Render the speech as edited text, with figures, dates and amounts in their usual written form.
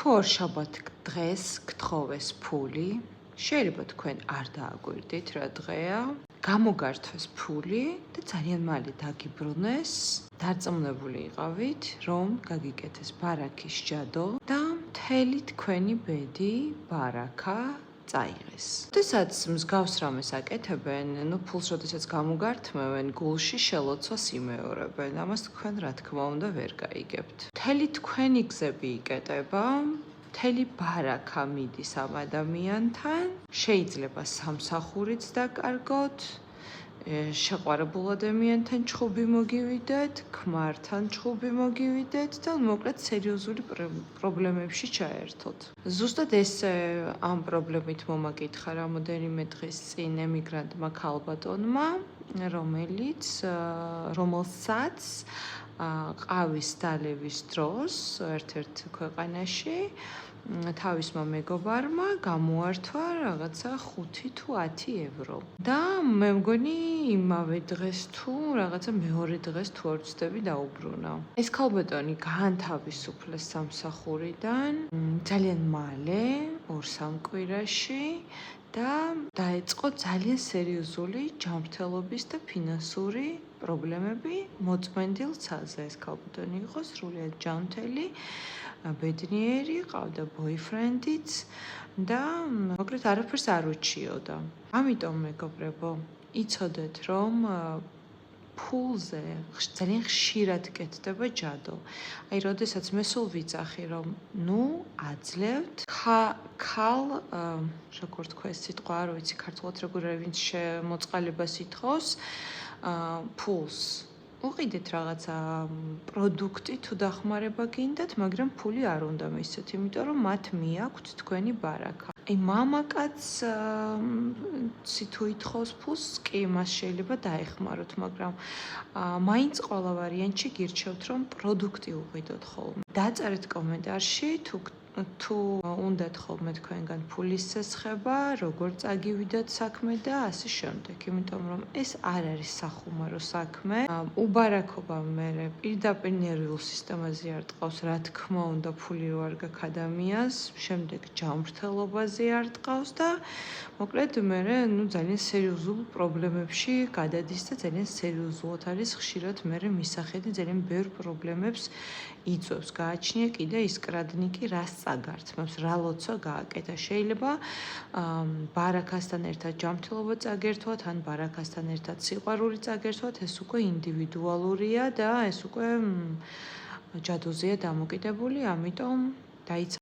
თუ ორშაბათ დღეს გთხოვეს ფული, შეიძლება თქვენ არ დააგვირდით რა დღეა, გამოგართვეს ფული და ძალიან მალე დაგიბრუნეს, დარწმუნებული იყავით, რომ გაგიკეთეს ბარაქის ჯადო და მთელი თქვენი ბედი ბარაქა წაიღეს. როდესაც მსგავს რამეს აკეთებენ, ფულს როდესაც გამოგართმევენ, გულში შელოცვას იმეორებენ. ამას თქვენ რა თქმა უნდა ვერ გაიგებთ. მთელი თქვენი გზები იკეტება, მთელი ბარაქა მიდის ამ ადამიანთან, შეიძლება სამსახურიც დაკარგოთ, შეყვარებულ ადამიანთან ჩხუბი მოგივიდეთ, ქმართან ჩხუბი მოგივიდეთ და მოკლედ სერიოზული პრობლემებში ჩაერთოთ. ზუსტად ესე ამ პრობლემით მომაკითხა რამოდენიმე დღის წინ ემიგრანტმა ქალბატონმა, რომელსაც ყავის დალევის დროს ერთ-ერთ ქვეყანაში თავისმა მეგობარმა გამოართვა რაღაცა 5 თუ 10 евро. და მე მგონი იმავე დღეს თუ რაღაცა მეორე დღეს თუ არ ვცდები დაუბრუნა. ეს ქალბატონი გაანთავისუფლეს სამსახურიდან ძალიან მალე, 2-3 კვირაში და დაეწყო ძალიან სერიოზული ჯანმრთელობის და ფინანსური პრობლემები მოწმენდილ ცაზე. ეს ქალბატონი იყო სრულიად ჯანმრთელი, ბედნიერი, ყავდა ბოიფრენდიც და მოკლედ არაფერს არ უჩიოდა. ამიტომ მეგობრებო, იცოდეთ რომ ფულზე ძალიან ხშირად კეთდება ჯადო. აი, როდესაც მე სულ ვიცახი, რომ აძლევთ ქალ, როგორ თქვა ეს სიტყვა, არ ვიცი ქართულად როგორ არის, ვინც მოწყალებას ითხოვს, ფულს. უყიდეთ რაღაცა პროდუქტი თუ დახმარება გინდათ, მაგრამ ფული არ უნდა მისცეთ, იმიტომ რომ მათ მიაქვთ თქვენი ბარაქა. აი, მამაკაცი თუ ითხოვს ფულს, კი, მას შეიძლება დაეხმაროთ, მაგრამ მაინც ყველა ვარიანტში გირჩევთ, რომ პროდუქტი უყიდოთ ხოლმე. დაწერეთ კომენტარში თუ უნდათ ხოლმე თქვენგან ფულის წესხება, როგორ წაგივიდათ საქმე და ასე შემდეგ, იმიტომ რომ ეს არ არის სახუმარო საქმე. უბარაქობა მე პირდაპირ ნერვიულ სისტემაზე არ ტყავს, რა თქმა უნდა, ფული რო არ გაქვს ადამიანს, შემდეგ ჯანმრთელობაზე არ ტყავს და მოკლედ მე ძალიან სერიოზულ პრობლემებში გადადის და ძალიან სერიოზულად არის ხშირად მე მისახედი, ძალიან ბევრ პრობლემებს იწვევს. გააჩნია კიდე ის კრადნიკი, რას წაგართმევს, რა ლოცვა გააკეთა. შეიძლება ბარაქასთან ერთად ჯანმრთელობა წაგერთვათ, ან ბარაქასთან ერთად სიყვარული წაგერთვათ, ეს უკვე ინდივიდუალურია და ეს უკვე ჯადოზეა დამოკიდებული, ამიტომ დაიცავთ